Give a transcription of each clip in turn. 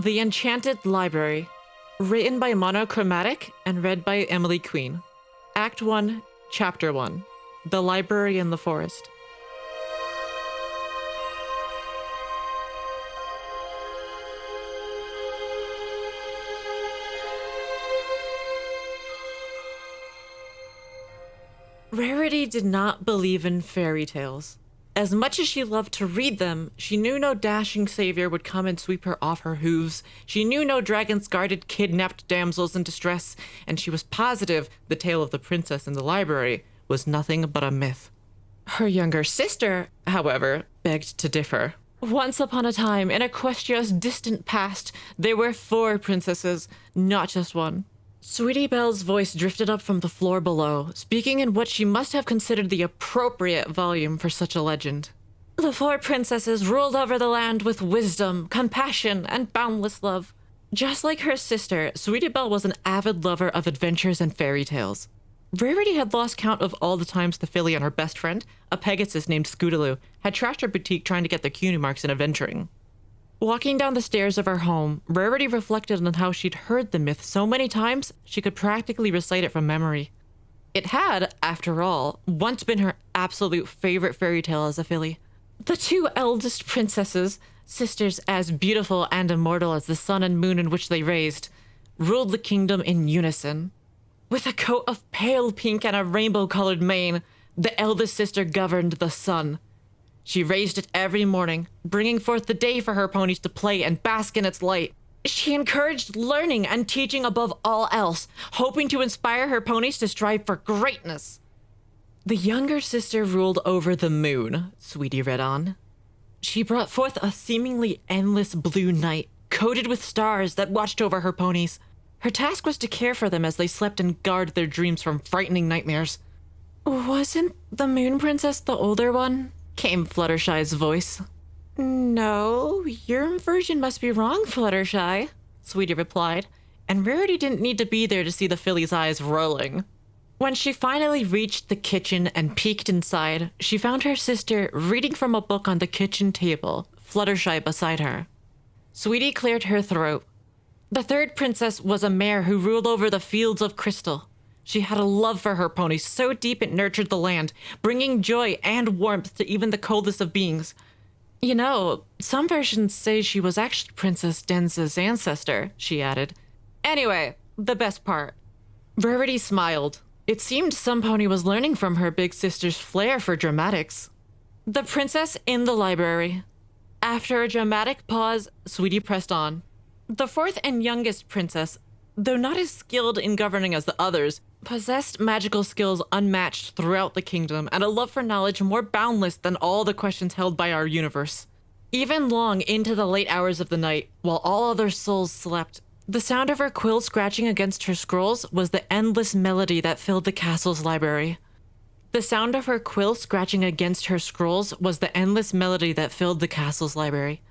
The Enchanted Library, written by Monochromatic and read by Emily Queen. Act 1, Chapter 1, The Library in the Forest. Rarity did not believe in fairy tales. As much as she loved to read them, she knew no dashing savior would come and sweep her off her hooves. She knew no dragons guarded kidnapped damsels in distress, and she was positive the tale of the princess in the library was nothing but a myth. Her younger sister, however, begged to differ. Once upon a time, in Equestria's distant past, there were 4 princesses, not just one. Sweetie Belle's voice drifted up from the floor below, speaking in what she must have considered the appropriate volume for such a legend. The 4 princesses ruled over the land with wisdom, compassion, and boundless love. Just like her sister, Sweetie Belle was an avid lover of adventures and fairy tales. Rarity had lost count of all the times the filly and her best friend, a Pegasus named Scootaloo, had trashed her boutique trying to get their cutie marks in adventuring. Walking down the stairs of her home, Rarity reflected on how she'd heard the myth so many times she could practically recite it from memory. It had, after all, once been her absolute favorite fairy tale as a filly. The 2 eldest princesses, sisters as beautiful and immortal as the sun and moon in which they raised, ruled the kingdom in unison. With a coat of pale pink and a rainbow-colored mane, the eldest sister governed the sun. She raised it every morning, bringing forth the day for her ponies to play and bask in its light. She encouraged learning and teaching above all else, hoping to inspire her ponies to strive for greatness. The younger sister ruled over the moon, Sweetie read on. She brought forth a seemingly endless blue night, coated with stars that watched over her ponies. Her task was to care for them as they slept and guard their dreams from frightening nightmares. Wasn't the Moon Princess the older one? Came Fluttershy's voice. No, your version must be wrong, Fluttershy, Sweetie replied, and Rarity didn't need to be there to see the filly's eyes rolling. When she finally reached the kitchen and peeked inside, she found her sister reading from a book on the kitchen table, Fluttershy beside her. Sweetie cleared her throat. The 3rd princess was a mare who ruled over the fields of crystal. She had a love for her pony so deep it nurtured the land, bringing joy and warmth to even the coldest of beings. You know, some versions say she was actually Princess Denza's ancestor, she added. Anyway, the best part. Rarity smiled. It seemed some pony was learning from her big sister's flair for dramatics. The princess in the library. After a dramatic pause, Sweetie pressed on. The 4th and youngest princess, though not as skilled in governing as the others, possessed magical skills unmatched throughout the kingdom and a love for knowledge more boundless than all the questions held by our universe. Even long into the late hours of the night, while all other souls slept, the sound of her quill scratching against her scrolls was the endless melody that filled the castle's library. The sound of her quill scratching against her scrolls was the endless melody that filled the castle's library.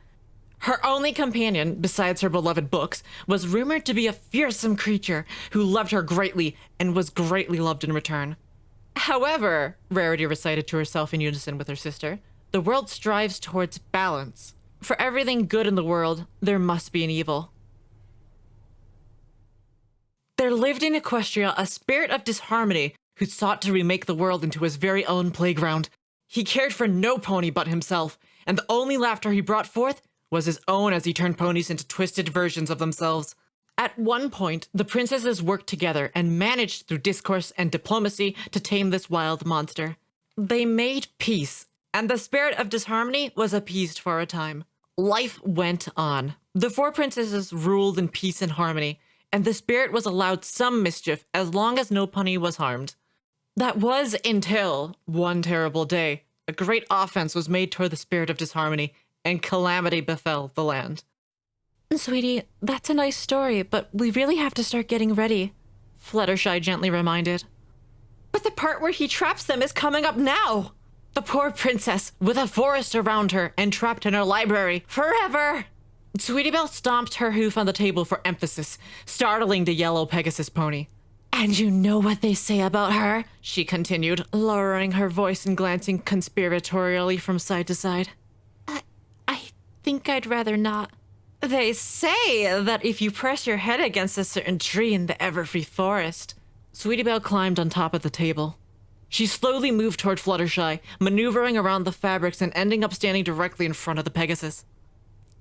Her only companion, besides her beloved books, was rumored to be a fearsome creature who loved her greatly and was greatly loved in return. However, Rarity recited to herself in unison with her sister, the world strives towards balance. For everything good in the world, there must be an evil. There lived in Equestria a spirit of disharmony who sought to remake the world into his very own playground. He cared for no pony but himself, and the only laughter he brought forth was his own as he turned ponies into twisted versions of themselves. At one point, the princesses worked together and managed through discourse and diplomacy to tame this wild monster. They made peace, and the spirit of disharmony was appeased for a time. Life went on. The 4 princesses ruled in peace and harmony, and the spirit was allowed some mischief as long as no pony was harmed. That was until one terrible day, a great offense was made toward the spirit of disharmony, and calamity befell the land. Sweetie, that's a nice story, but we really have to start getting ready, Fluttershy gently reminded. But the part where he traps them is coming up now! The poor princess, with a forest around her and trapped in her library, forever! Sweetie Belle stomped her hoof on the table for emphasis, startling the yellow Pegasus pony. And you know what they say about her, she continued, lowering her voice and glancing conspiratorially from side to side. I think I'd rather not. They say that if you press your head against a certain tree in the Everfree Forest. Sweetie Belle climbed on top of the table. She slowly moved toward Fluttershy, maneuvering around the fabrics and ending up standing directly in front of the Pegasus.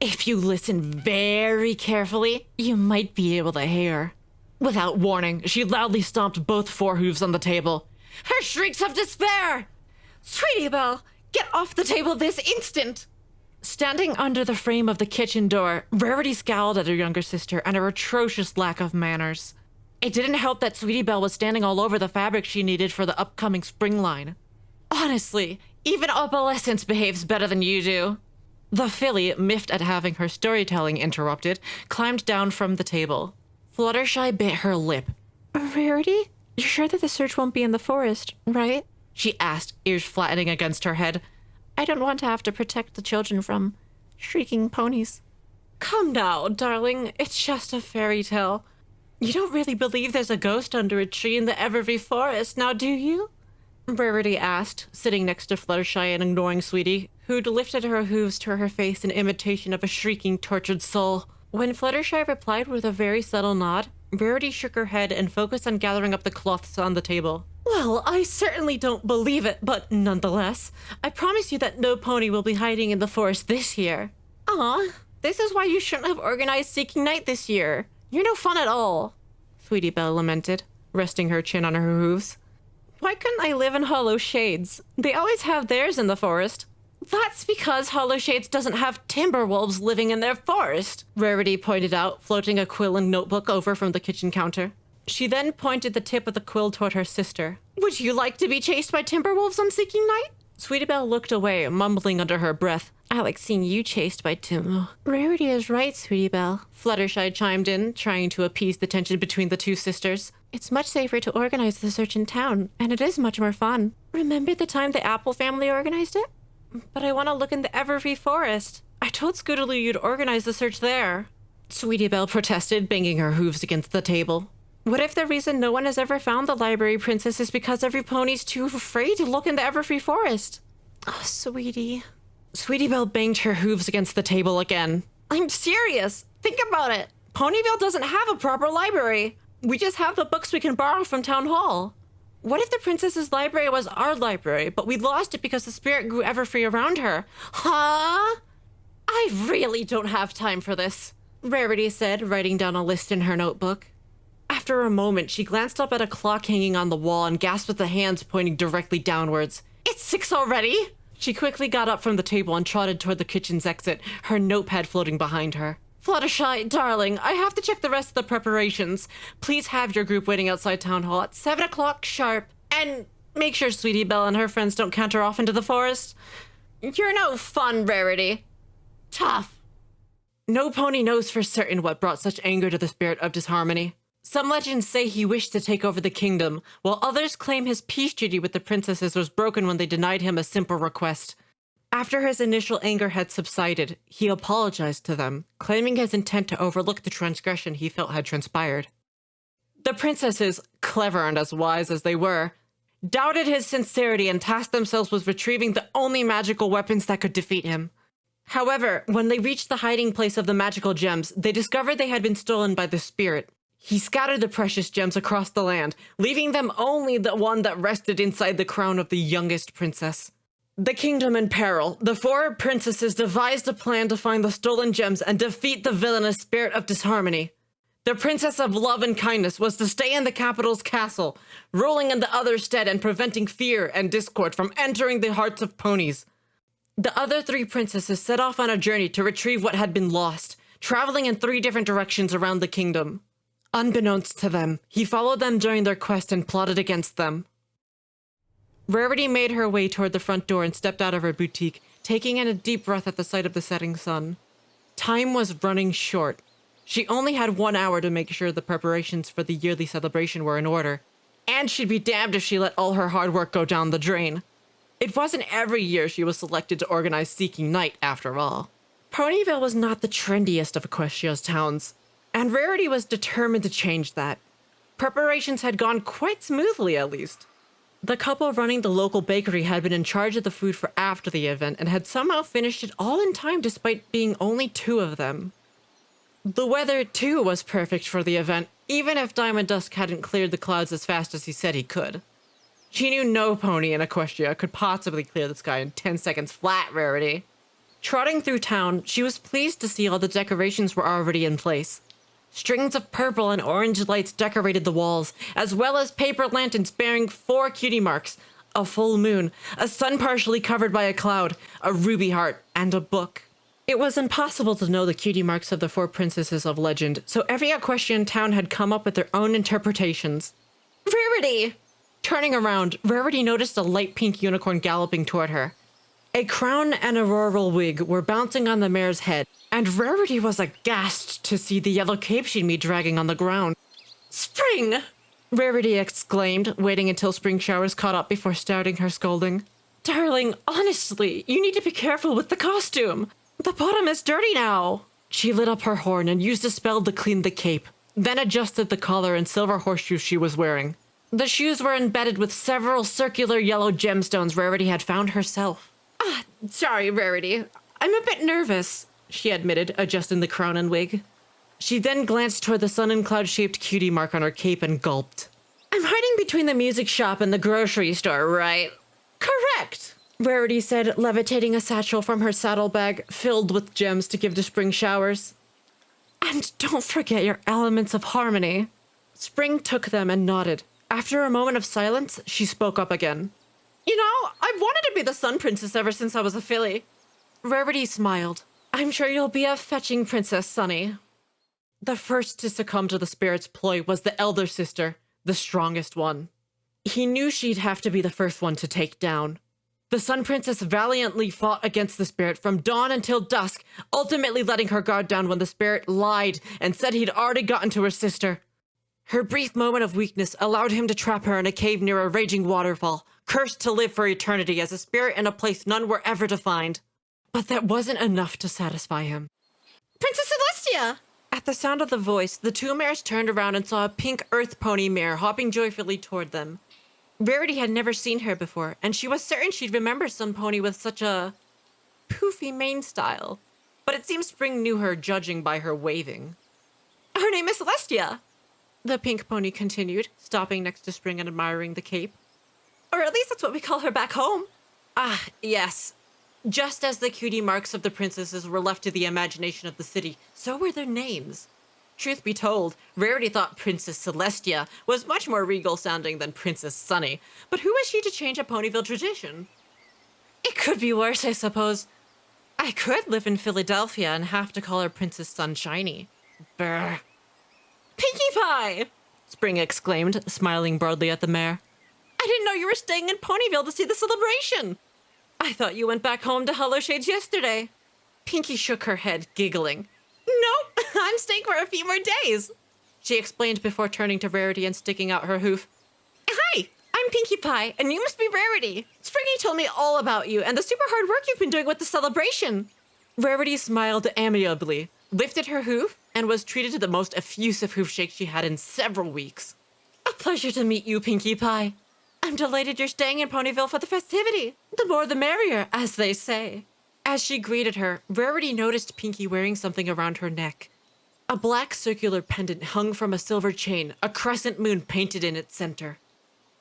If you listen very carefully, you might be able to hear. Without warning, she loudly stomped both forehooves on the table. Her shrieks of despair! Sweetie Belle, get off the table this instant! Standing under the frame of the kitchen door, Rarity scowled at her younger sister and her atrocious lack of manners. It didn't help that Sweetie Belle was standing all over the fabric she needed for the upcoming spring line. Honestly, even Opalescence behaves better than you do. The filly, miffed at having her storytelling interrupted, climbed down from the table. Fluttershy bit her lip. Rarity? You're sure that the search won't be in the forest, right? She asked, ears flattening against her head. I don't want to have to protect the children from shrieking ponies. Come now, darling. It's just a fairy tale. You don't really believe there's a ghost under a tree in the Everfree Forest, now do you? Rarity asked, sitting next to Fluttershy and ignoring Sweetie, who'd lifted her hooves to her face in imitation of a shrieking, tortured soul. When Fluttershy replied with a very subtle nod, Rarity shook her head and focused on gathering up the cloths on the table. Well, I certainly don't believe it, but nonetheless, I promise you that no pony will be hiding in the forest this year. Aw, this is why you shouldn't have organized Seeking Night this year. You're no fun at all, Sweetie Belle lamented, resting her chin on her hooves. Why couldn't I live in Hollow Shades? They always have theirs in the forest. That's because Hollow Shades doesn't have timber wolves living in their forest, Rarity pointed out, floating a quill and notebook over from the kitchen counter. She then pointed the tip of the quill toward her sister. Would you like to be chased by timber wolves on Seeking Night? Sweetie Belle looked away, mumbling under her breath. I like seeing you chased by Tim. Rarity is right, Sweetie Belle. Fluttershy chimed in, trying to appease the tension between the two sisters. It's much safer to organize the search in town, and it is much more fun. Remember the time the Apple family organized it? But I want to look in the Everfree Forest. I told Scootaloo you'd organize the search there. Sweetie Belle protested, banging her hooves against the table. What if the reason no one has ever found the library princess is because Everypony's too afraid to look in the Everfree Forest? Oh, Sweetie. Sweetie Belle banged her hooves against the table again. I'm serious. Think about it. Ponyville doesn't have a proper library. We just have the books we can borrow from Town Hall. What if the princess's library was our library, but we lost it because the spirit grew Everfree around her? Huh? I really don't have time for this, Rarity said, writing down a list in her notebook. After a moment, she glanced up at a clock hanging on the wall and gasped with the hands pointing directly downwards. It's 6 already! She quickly got up from the table and trotted toward the kitchen's exit, her notepad floating behind her. Fluttershy, darling, I have to check the rest of the preparations. Please have your group waiting outside Town Hall at 7 o'clock sharp. And make sure Sweetie Belle and her friends don't canter off into the forest. You're no fun, Rarity. Tough. No pony knows for certain what brought such anger to the spirit of disharmony. Some legends say he wished to take over the kingdom, while others claim his peace treaty with the princesses was broken when they denied him a simple request. After his initial anger had subsided, he apologized to them, claiming his intent to overlook the transgression he felt had transpired. The princesses, clever and as wise as they were, doubted his sincerity and tasked themselves with retrieving the only magical weapons that could defeat him. However, when they reached the hiding place of the magical gems, they discovered they had been stolen by the spirit. He scattered the precious gems across the land, leaving them only the one that rested inside the crown of the youngest princess. The kingdom in peril, the 4 princesses devised a plan to find the stolen gems and defeat the villainous spirit of disharmony. The princess of love and kindness was to stay in the capital's castle, ruling in the other's stead and preventing fear and discord from entering the hearts of ponies. The other 3 princesses set off on a journey to retrieve what had been lost, traveling in 3 different directions around the kingdom. Unbeknownst to them, he followed them during their quest and plotted against them. Rarity made her way toward the front door and stepped out of her boutique, taking in a deep breath at the sight of the setting sun. Time was running short. She only had 1 hour to make sure the preparations for the yearly celebration were in order, and she'd be damned if she let all her hard work go down the drain. It wasn't every year she was selected to organize Seeking Night, after all. Ponyville was not the trendiest of Equestria's towns, and Rarity was determined to change that. Preparations had gone quite smoothly, at least. The couple running the local bakery had been in charge of the food for after the event and had somehow finished it all in time despite being only 2 of them. The weather, too, was perfect for the event, even if Diamond Dusk hadn't cleared the clouds as fast as he said he could. She knew no pony in Equestria could possibly clear the sky in 10 seconds flat, Rarity. Trotting through town, she was pleased to see all the decorations were already in place. Strings of purple and orange lights decorated the walls, as well as paper lanterns bearing 4 cutie marks, a full moon, a sun partially covered by a cloud, a ruby heart, and a book. It was impossible to know the cutie marks of the 4 princesses of legend, so every equestrian town had come up with their own interpretations. Rarity! Turning around, Rarity noticed a light pink unicorn galloping toward her. A crown and a rural wig were bouncing on the mare's head, and Rarity was aghast to see the yellow cape she'd made dragging on the ground. Spring! Rarity exclaimed, waiting until spring showers caught up before starting her scolding. Darling, honestly, you need to be careful with the costume. The bottom is dirty now. She lit up her horn and used a spell to clean the cape, then adjusted the collar and silver horseshoes she was wearing. The shoes were embedded with several circular yellow gemstones Rarity had found herself. Sorry, Rarity. I'm a bit nervous, she admitted, adjusting the crown and wig. She then glanced toward the sun and cloud-shaped cutie mark on her cape and gulped. I'm hiding between the music shop and the grocery store, right? Correct, Rarity said, levitating a satchel from her saddlebag filled with gems to give to Spring showers. And don't forget your elements of harmony. Spring took them and nodded. After a moment of silence, she spoke up again. You know, I've wanted to be the Sun Princess ever since I was a filly. Rarity smiled. I'm sure you'll be a fetching princess, Sunny. The first to succumb to the spirit's ploy was the elder sister, the strongest one. He knew she'd have to be the first one to take down. The Sun Princess valiantly fought against the spirit from dawn until dusk, ultimately letting her guard down when the spirit lied and said he'd already gotten to her sister. Her brief moment of weakness allowed him to trap her in a cave near a raging waterfall, cursed to live for eternity as a spirit in a place none were ever to find. But that wasn't enough to satisfy him. Princess Celestia! At the sound of the voice, the 2 mares turned around and saw a pink earth pony mare hopping joyfully toward them. Rarity had never seen her before, and she was certain she'd remember some pony with such a poofy mane style. But it seemed Spring knew her, judging by her waving. Her name is Celestia, the pink pony continued, stopping next to Spring and admiring the cape. Or at least that's what we call her back home. Ah, yes. Just as the cutie marks of the princesses were left to the imagination of the city, so were their names. Truth be told, Rarity thought Princess Celestia was much more regal-sounding than Princess Sunny, but who was she to change a Ponyville tradition? It could be worse, I suppose. I could live in Philadelphia and have to call her Princess Sunshiny. Brr. Pinkie Pie! Spring exclaimed, smiling broadly at the mare. I didn't know you were staying in Ponyville to see the celebration. I thought you went back home to Hollow Shades yesterday. Pinkie shook her head, giggling. Nope, I'm staying for a few more days, she explained before turning to Rarity and sticking out her hoof. Hi, I'm Pinkie Pie, and you must be Rarity. Springy told me all about you and the super hard work you've been doing with the celebration. Rarity smiled amiably, lifted her hoof, and was treated to the most effusive hoof shake she had in several weeks. A pleasure to meet you, Pinkie Pie. I'm delighted you're staying in Ponyville for the festivity. The more the merrier, as they say. As she greeted her, Rarity noticed Pinkie wearing something around her neck. A black circular pendant hung from a silver chain, a crescent moon painted in its center.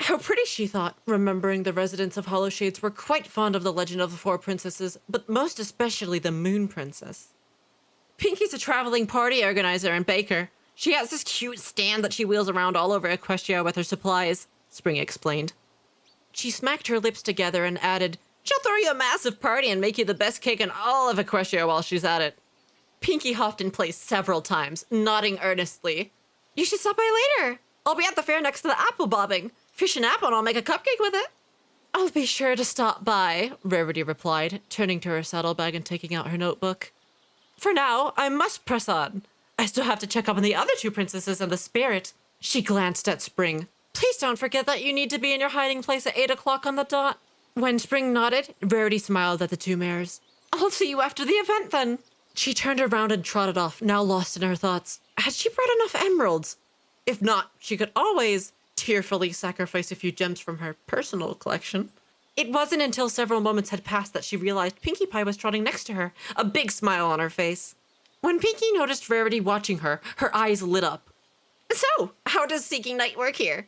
How pretty, she thought, remembering the residents of Hollow Shades were quite fond of the legend of the 4 princesses, but most especially the Moon Princess. Pinkie's a traveling party organizer and baker. She has this cute stand that she wheels around all over Equestria with her supplies, Spring explained. She smacked her lips together and added, she'll throw you a massive party and make you the best cake in all of Equestria while she's at it. Pinkie hopped in place several times, nodding earnestly. You should stop by later. I'll be at the fair next to the apple bobbing. Fish an apple and I'll make a cupcake with it. I'll be sure to stop by, Rarity replied, turning to her saddlebag and taking out her notebook. For now, I must press on. I still have to check up on the other 2 princesses and the spirit. She glanced at Spring. Please don't forget that you need to be in your hiding place at 8 o'clock on the dot. When Spring nodded, Rarity smiled at the 2 mares. I'll see you after the event then. She turned around and trotted off, now lost in her thoughts. Had she brought enough emeralds? If not, she could always tearfully sacrifice a few gems from her personal collection. It wasn't until several moments had passed that she realized Pinkie Pie was trotting next to her, a big smile on her face. When Pinkie noticed Rarity watching her, her eyes lit up. So, how does Seeking Night work here?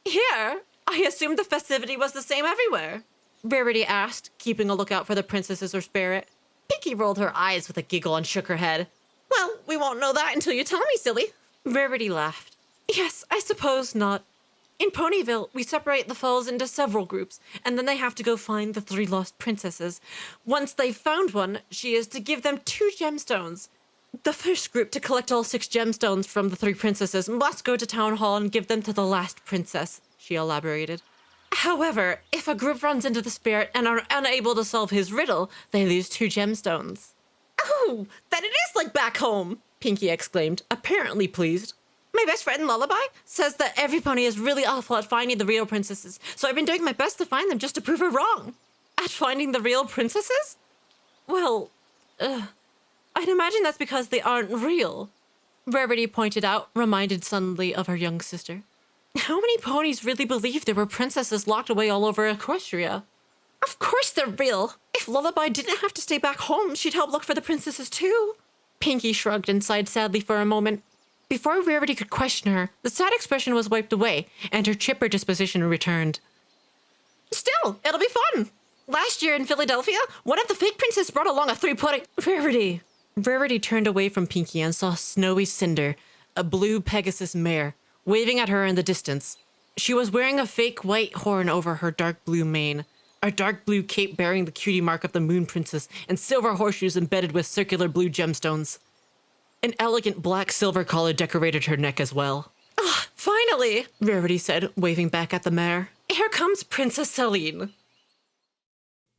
Here? I assumed the festivity was the same everywhere, Rarity asked, keeping a lookout for the princesses or spirit. Pinkie rolled her eyes with a giggle and shook her head. Well, we won't know that until you tell me, silly. Rarity laughed. Yes, I suppose not. In Ponyville, we separate the foals into several groups, and then they have to go find the 3 lost princesses. Once they've found one, she is to give them 2 gemstones. The first group to collect all 6 gemstones from the 3 princesses must go to Town Hall and give them to the last princess, she elaborated. However, if a group runs into the spirit and are unable to solve his riddle, they lose 2 gemstones. Oh, then it is like back home, Pinkie exclaimed, apparently pleased. My best friend Lullaby says that Everypony is really awful at finding the real princesses, so I've been doing my best to find them just to prove her wrong. At finding the real princesses? Well, I'd imagine that's because they aren't real, Rarity pointed out, reminded suddenly of her young sister. How many ponies really believe there were princesses locked away all over Equestria? Of course they're real. If Lullaby didn't have to stay back home, she'd help look for the princesses too. Pinkie shrugged and sighed sadly for a moment. Before Rarity could question her, the sad expression was wiped away, and her chipper disposition returned. Still, it'll be fun. Last year in Philadelphia, one of the fake princes brought along a 3-pudding. Rarity. Rarity turned away from Pinkie and saw Snowy Cinder, a blue Pegasus mare, waving at her in the distance. She was wearing a fake white horn over her dark blue mane, a dark blue cape bearing the cutie mark of the Moon Princess, and silver horseshoes embedded with circular blue gemstones. An elegant black silver collar decorated her neck as well. Ah, finally, Rarity said, waving back at the mare. Here comes Princess Celine.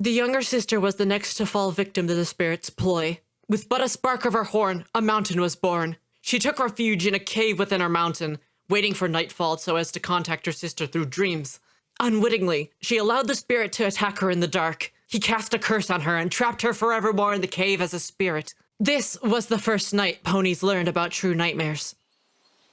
The younger sister was the next to fall victim to the spirit's ploy. With but a spark of her horn, a mountain was born. She took refuge in a cave within her mountain, waiting for nightfall so as to contact her sister through dreams. Unwittingly, she allowed the spirit to attack her in the dark. He cast a curse on her and trapped her forevermore in the cave as a spirit. This was the first night ponies learned about true nightmares.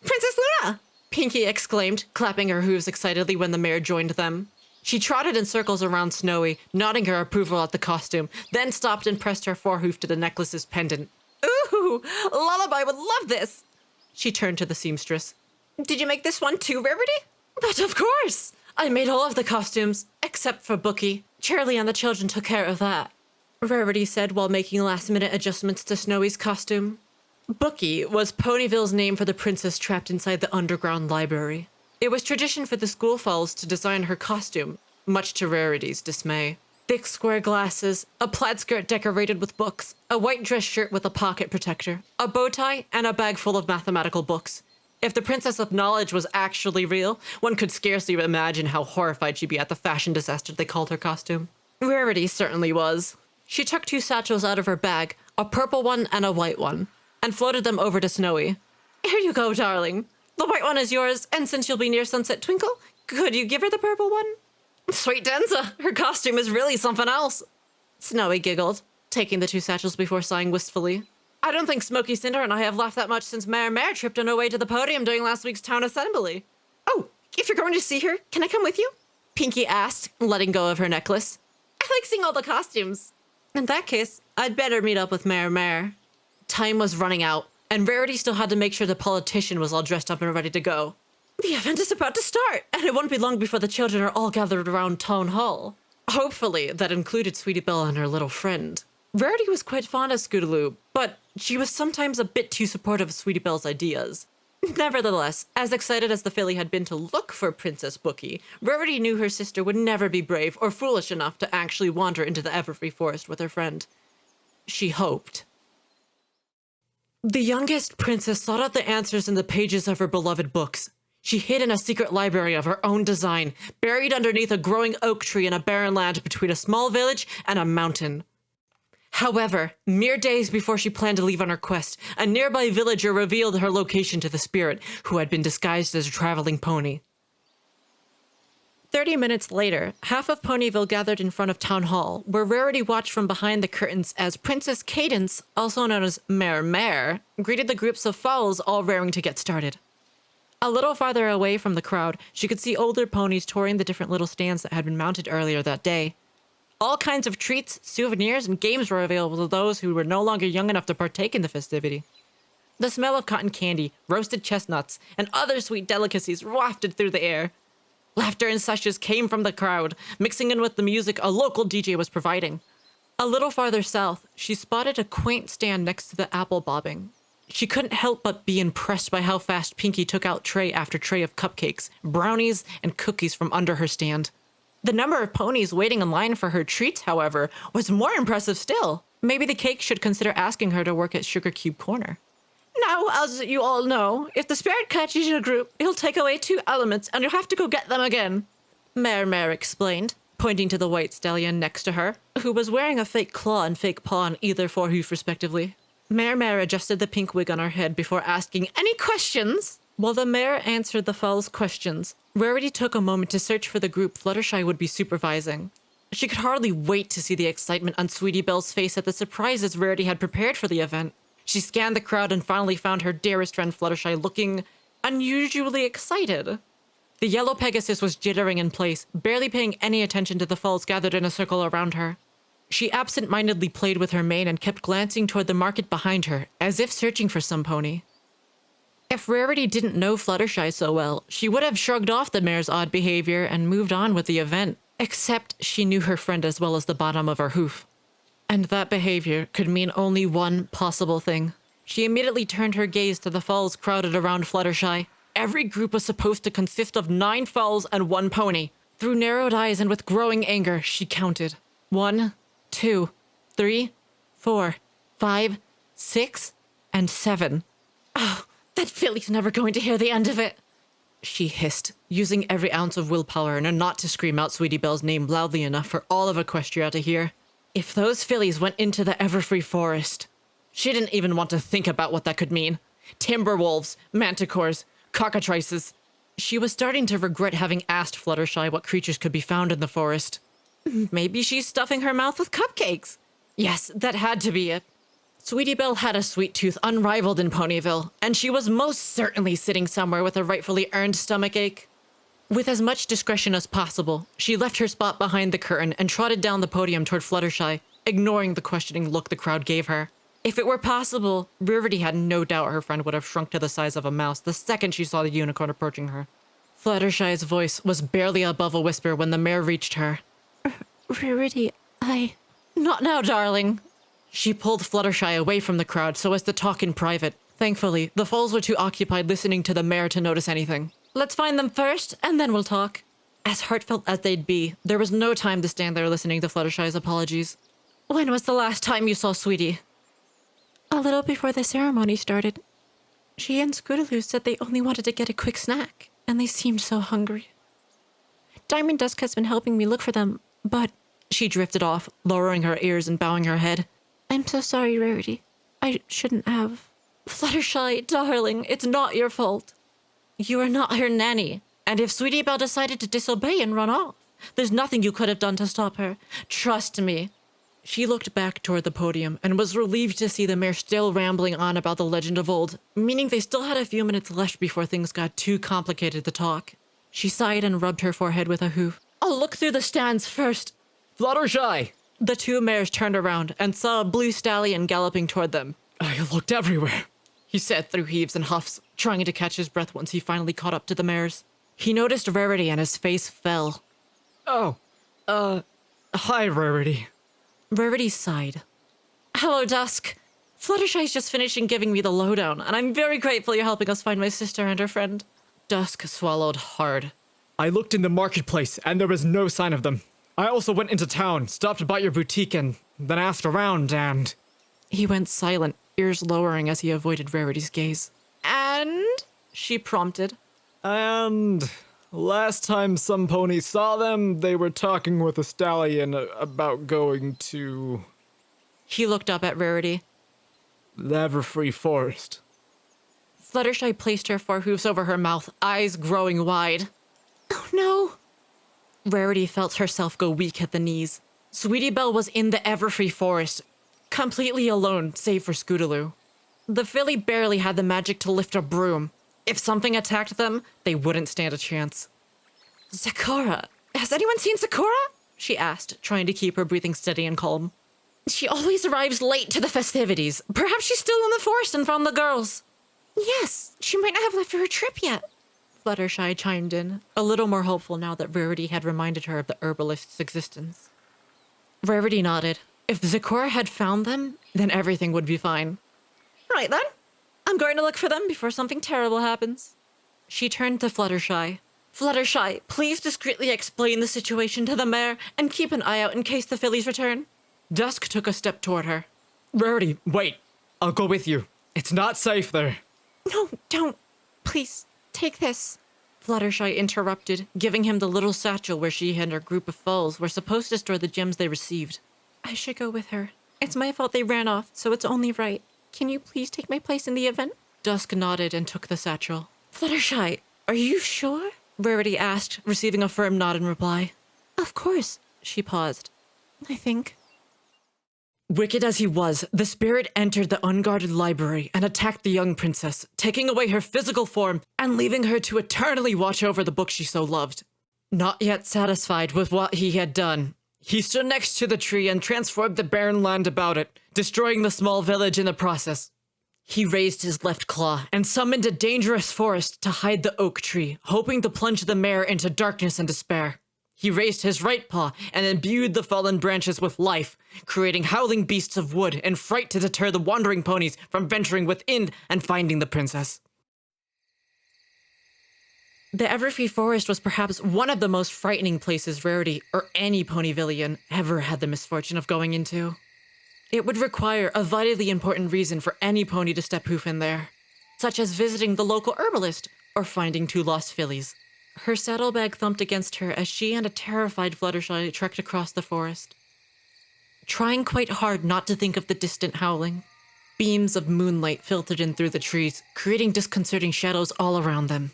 Princess Luna! Pinkie exclaimed, clapping her hooves excitedly when the mare joined them. She trotted in circles around Snowy, nodding her approval at the costume, then stopped and pressed her forehoof to the necklace's pendant. Ooh, Lullaby would love this! She turned to the seamstress. Did you make this one too, Rarity? But of course! I made all of the costumes, except for Bookie. Charlie and the children took care of that, Rarity said while making last-minute adjustments to Snowy's costume. Bookie was Ponyville's name for the princess trapped inside the underground library. It was tradition for the school fowls to design her costume, much to Rarity's dismay. Thick square glasses, a plaid skirt decorated with books, a white dress shirt with a pocket protector, a bow tie, and a bag full of mathematical books. If the Princess of Knowledge was actually real, one could scarcely imagine how horrified she'd be at the fashion disaster they called her costume. Rarity certainly was. She took 2 satchels out of her bag, a purple one and a white one, and floated them over to Snowy. Here you go, darling. The white one is yours, and since you'll be near Sunset Twinkle, could you give her the purple one? Sweet Denza, her costume is really something else. Snowy giggled, taking the 2 satchels before sighing wistfully. I don't think Smoky Cinder and I have laughed that much since Mare tripped on her way to the podium during last week's town assembly. Oh, if you're going to see her, can I come with you? Pinkie asked, letting go of her necklace. I like seeing all the costumes. In that case, I'd better meet up with Mare. Time was running out, and Rarity still had to make sure the politician was all dressed up and ready to go. The event is about to start, and it won't be long before the children are all gathered around Town Hall. Hopefully, that included Sweetie Belle and her little friend. Rarity was quite fond of Scootaloo, but she was sometimes a bit too supportive of Sweetie Belle's ideas. Nevertheless, as excited as the filly had been to look for Princess Bookie, Rarity knew her sister would never be brave or foolish enough to actually wander into the Everfree Forest with her friend. She hoped. The youngest princess sought out the answers in the pages of her beloved books. She hid in a secret library of her own design, buried underneath a growing oak tree in a barren land between a small village and a mountain. However, mere days before she planned to leave on her quest, a nearby villager revealed her location to the spirit, who had been disguised as a traveling pony. 30 minutes later, half of Ponyville gathered in front of Town Hall, where Rarity watched from behind the curtains as Princess Cadence, also known as Mare, greeted the groups of fowls all raring to get started. A little farther away from the crowd, she could see older ponies touring the different little stands that had been mounted earlier that day. All kinds of treats, souvenirs, and games were available to those who were no longer young enough to partake in the festivity. The smell of cotton candy, roasted chestnuts, and other sweet delicacies wafted through the air. Laughter and sessions came from the crowd, mixing in with the music a local DJ was providing. A little farther south, she spotted a quaint stand next to the apple bobbing. She couldn't help but be impressed by how fast Pinkie took out tray after tray of cupcakes, brownies, and cookies from under her stand. The number of ponies waiting in line for her treats, however, was more impressive still. Maybe the cake should consider asking her to work at Sugar Cube Corner. Now, as you all know, if the spirit catches you in a group, he'll take away 2 elements and you'll have to go get them again. Mare explained, pointing to the white stallion next to her, who was wearing a fake claw and fake paw on either forehoof respectively. Mare adjusted the pink wig on her head before asking any questions. While the mare answered the foal's questions, Rarity took a moment to search for the group Fluttershy would be supervising. She could hardly wait to see the excitement on Sweetie Belle's face at the surprises Rarity had prepared for the event. She scanned the crowd and finally found her dearest friend Fluttershy looking unusually excited. The yellow Pegasus was jittering in place, barely paying any attention to the foals gathered in a circle around her. She absent-mindedly played with her mane and kept glancing toward the market behind her, as if searching for some pony. If Rarity didn't know Fluttershy so well, she would have shrugged off the mare's odd behavior and moved on with the event, except she knew her friend as well as the bottom of her hoof. And that behavior could mean only one possible thing. She immediately turned her gaze to the foals crowded around Fluttershy. Every group was supposed to consist of 9 foals and 1 pony. Through narrowed eyes and with growing anger, she counted. 1, 2, 3, 4, 5, 6, and 7. Oh, that filly's never going to hear the end of it, she hissed, using every ounce of willpower not to scream out Sweetie Belle's name loudly enough for all of Equestria to hear. If those fillies went into the Everfree Forest, she didn't even want to think about what that could mean. Timberwolves, manticores, cockatrices. She was starting to regret having asked Fluttershy what creatures could be found in the forest. Maybe she's stuffing her mouth with cupcakes. Yes, that had to be it. Sweetie Belle had a sweet tooth unrivaled in Ponyville, and she was most certainly sitting somewhere with a rightfully earned stomachache. With as much discretion as possible, she left her spot behind the curtain and trotted down the podium toward Fluttershy, ignoring the questioning look the crowd gave her. If it were possible, Rarity had no doubt her friend would have shrunk to the size of a mouse the second she saw the unicorn approaching her. Fluttershy's voice was barely above a whisper when the mare reached her. Rarity, Not now, darling. She pulled Fluttershy away from the crowd so as to talk in private. Thankfully, the foals were too occupied listening to the mare to notice anything. Let's find them first, and then we'll talk. As heartfelt as they'd be, there was no time to stand there listening to Fluttershy's apologies. When was the last time you saw Sweetie? A little before the ceremony started. She and Scootaloo said they only wanted to get a quick snack, and they seemed so hungry. Diamond Dusk has been helping me look for them, but... She drifted off, lowering her ears and bowing her head. I'm so sorry, Rarity. I shouldn't have. Fluttershy, darling, it's not your fault. You are not her nanny, and if Sweetie Belle decided to disobey and run off, there's nothing you could have done to stop her. Trust me. She looked back toward the podium and was relieved to see the mare still rambling on about the legend of old, meaning they still had a few minutes left before things got too complicated to talk. She sighed and rubbed her forehead with a hoof. I'll look through the stands first. Fluttershy! The 2 mares turned around and saw a blue stallion galloping toward them. I looked everywhere, he said through heaves and huffs, trying to catch his breath once he finally caught up to the mares. He noticed Rarity and his face fell. Hi, Rarity. Rarity sighed. Hello, Dusk. Fluttershy's just finishing giving me the lowdown, and I'm very grateful you're helping us find my sister and her friend. Dusk swallowed hard. I looked in the marketplace, and there was no sign of them. I also went into town, stopped by your boutique, and then asked around, and... He went silent, ears lowering as he avoided Rarity's gaze. And? She prompted. And... last time some ponies saw them, they were talking with a stallion about going to... He looked up at Rarity. The Everfree Forest. Fluttershy placed her forehoofs over her mouth, eyes growing wide. Oh no! Rarity felt herself go weak at the knees. Sweetie Belle was in the Everfree Forest, completely alone, save for Scootaloo. The filly barely had the magic to lift a broom. If something attacked them, they wouldn't stand a chance. Sakura! Has anyone seen Sakura? she asked, trying to keep her breathing steady and calm. She always arrives late to the festivities. Perhaps she's still in the forest and found the girls. Yes, she might not have left for her trip yet. Fluttershy chimed in, a little more hopeful now that Rarity had reminded her of the herbalist's existence. Rarity nodded. If Zecora had found them, then everything would be fine. Right then. I'm going to look for them before something terrible happens. She turned to Fluttershy. Fluttershy, please discreetly explain the situation to the mayor and keep an eye out in case the fillies return. Dusk took a step toward her. Rarity, wait. I'll go with you. It's not safe there. No, don't. Please, take this. Fluttershy interrupted, giving him the little satchel where she and her group of foals were supposed to store the gems they received. I should go with her. It's my fault they ran off, so it's only right. Can you please take my place in the event? Dusk nodded and took the satchel. Fluttershy, are you sure? Rarity asked, receiving a firm nod in reply. Of course. She paused. I think. Wicked as he was, the spirit entered the unguarded library and attacked the young princess, taking away her physical form and leaving her to eternally watch over the book she so loved. Not yet satisfied with what he had done, he stood next to the tree and transformed the barren land about it, destroying the small village in the process. He raised his left claw and summoned a dangerous forest to hide the oak tree, hoping to plunge the mare into darkness and despair. He raised his right paw and imbued the fallen branches with life, creating howling beasts of wood and fright to deter the wandering ponies from venturing within and finding the princess. The Everfree Forest was perhaps one of the most frightening places Rarity or any Ponyvillian ever had the misfortune of going into. It would require a vitally important reason for any pony to step hoof in there, such as visiting the local herbalist or finding 2 lost fillies. Her saddlebag thumped against her as she and a terrified Fluttershy trekked across the forest, trying quite hard not to think of the distant howling. Beams of moonlight filtered in through the trees, creating disconcerting shadows all around them.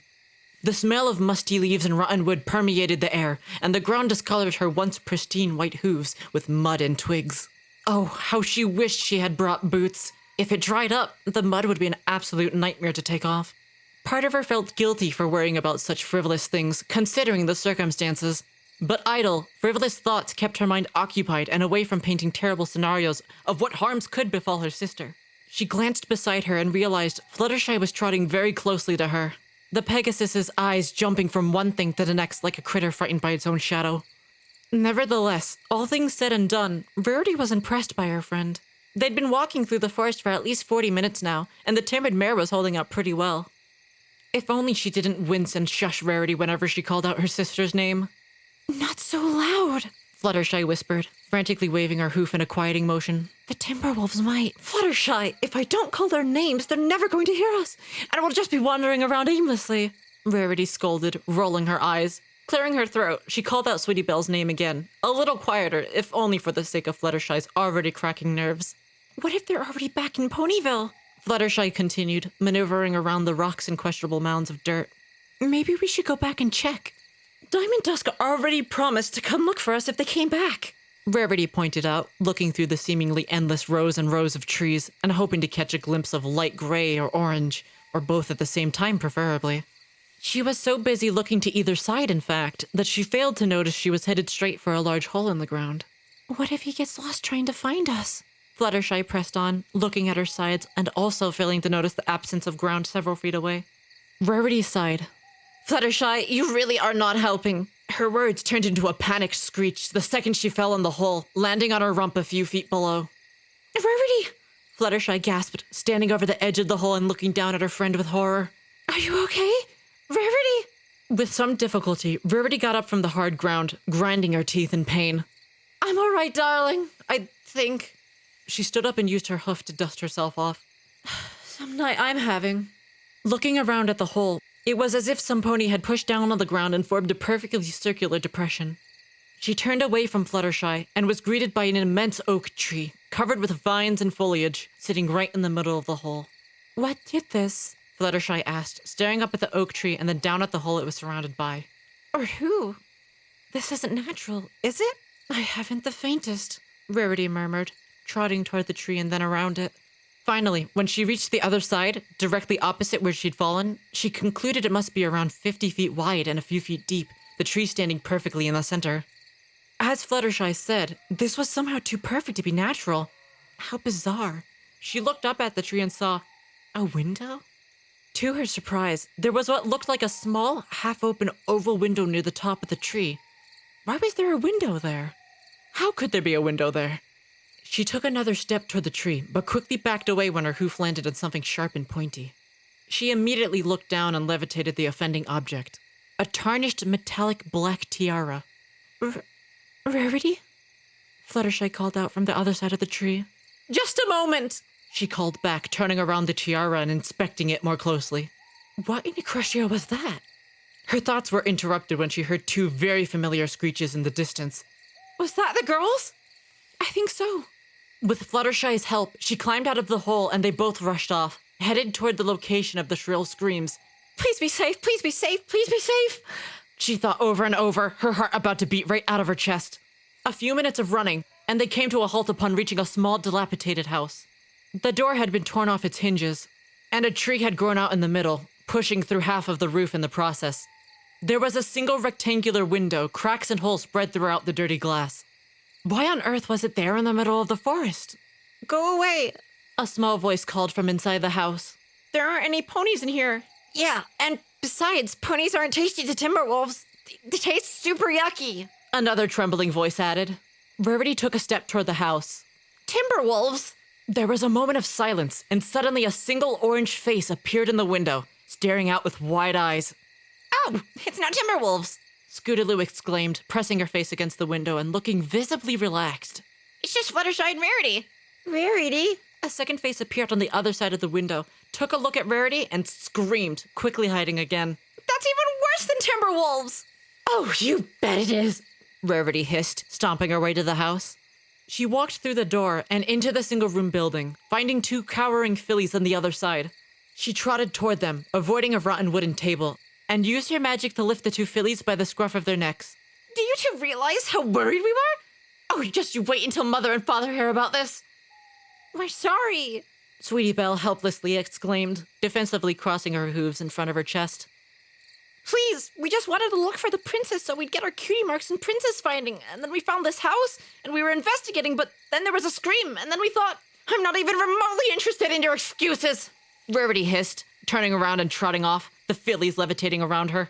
The smell of musty leaves and rotten wood permeated the air, and the ground discolored her once pristine white hooves with mud and twigs. Oh, how she wished she had brought boots. If it dried up, the mud would be an absolute nightmare to take off. Part of her felt guilty for worrying about such frivolous things, considering the circumstances. But idle, frivolous thoughts kept her mind occupied and away from painting terrible scenarios of what harms could befall her sister. She glanced beside her and realized Fluttershy was trotting very closely to her, the Pegasus's eyes jumping from one thing to the next like a critter frightened by its own shadow. Nevertheless, all things said and done, Rarity was impressed by her friend. They'd been walking through the forest for at least 40 minutes now, and the timid mare was holding up pretty well. If only she didn't wince and shush Rarity whenever she called out her sister's name. Not so loud, Fluttershy whispered, frantically waving her hoof in a quieting motion. The Timberwolves might. Fluttershy, if I don't call their names, they're never going to hear us, and we'll just be wandering around aimlessly. Rarity scolded, rolling her eyes. Clearing her throat, she called out Sweetie Belle's name again, a little quieter, if only for the sake of Fluttershy's already cracking nerves. What if they're already back in Ponyville? Fluttershy continued, maneuvering around the rocks and questionable mounds of dirt. Maybe we should go back and check. Diamond Dusk already promised to come look for us if they came back. Rarity pointed out, looking through the seemingly endless rows and rows of trees and hoping to catch a glimpse of light gray or orange, or both at the same time preferably. She was so busy looking to either side, in fact, that she failed to notice she was headed straight for a large hole in the ground. What if he gets lost trying to find us? Fluttershy pressed on, looking at her sides and also failing to notice the absence of ground several feet away. Rarity sighed. Fluttershy, you really are not helping. Her words turned into a panicked screech the second she fell in the hole, landing on her rump a few feet below. Rarity! Fluttershy gasped, standing over the edge of the hole and looking down at her friend with horror. Are you okay? Rarity! With some difficulty, Rarity got up from the hard ground, grinding her teeth in pain. I'm all right, darling. I think. She stood up and used her hoof to dust herself off. Some night I'm having. Looking around at the hole, it was as if some pony had pushed down on the ground and formed a perfectly circular depression. She turned away from Fluttershy and was greeted by an immense oak tree, covered with vines and foliage, sitting right in the middle of the hole. What did this? Fluttershy asked, staring up at the oak tree and then down at the hole it was surrounded by. Or who? This isn't natural, is it? I haven't the faintest, Rarity murmured, trotting toward the tree and then around it. Finally, when she reached the other side, directly opposite where she'd fallen, she concluded it must be around 50 feet wide and a few feet deep, the tree standing perfectly in the center. As Fluttershy said, this was somehow too perfect to be natural. How bizarre. She looked up at the tree and saw a window? To her surprise, there was what looked like a small, half-open oval window near the top of the tree. Why was there a window there? How could there be a window there? She took another step toward the tree, but quickly backed away when her hoof landed on something sharp and pointy. She immediately looked down and levitated the offending object. A tarnished metallic black tiara. Rarity? Fluttershy called out from the other side of the tree. Just a moment, She called back, turning around the tiara and inspecting it more closely. What in Crucio was that? Her thoughts were interrupted when she heard two very familiar screeches in the distance. Was that the girls? I think so. With Fluttershy's help, she climbed out of the hole and they both rushed off, headed toward the location of the shrill screams. Please be safe, please be safe, please be safe. She thought over and over, her heart about to beat right out of her chest. A few minutes of running, and they came to a halt upon reaching a small, dilapidated house. The door had been torn off its hinges, and a tree had grown out in the middle, pushing through half of the roof in the process. There was a single rectangular window, cracks and holes spread throughout the dirty glass. Why on earth was it there in the middle of the forest? Go away. A small voice called from inside the house. There aren't any ponies in here. Yeah, and besides, ponies aren't tasty to Timberwolves. They taste super yucky. Another trembling voice added. Rarity took a step toward the house. Timberwolves? There was a moment of silence, and suddenly a single orange face appeared in the window, staring out with wide eyes. Oh, it's not Timberwolves. Scootaloo exclaimed, pressing her face against the window and looking visibly relaxed. It's just Fluttershy and Rarity. Rarity? A second face appeared on the other side of the window, took a look at Rarity, and screamed, quickly hiding again. That's even worse than Timberwolves. Oh, you bet it is, Rarity hissed, stomping her way to the house. She walked through the door and into the single-room building, finding two cowering fillies on the other side. She trotted toward them, avoiding a rotten wooden table, and used her magic to lift the two fillies by the scruff of their necks. Do you two realize how worried we were? Oh, just you wait until Mother and Father hear about this. We're sorry. Sweetie Belle helplessly exclaimed, defensively crossing her hooves in front of her chest. Please, we just wanted to look for the princess so we'd get our cutie marks in princess finding, and then we found this house, and we were investigating, but then there was a scream, and then we thought, I'm not even remotely interested in your excuses. Rarity hissed, turning around and trotting off, the fillies levitating around her.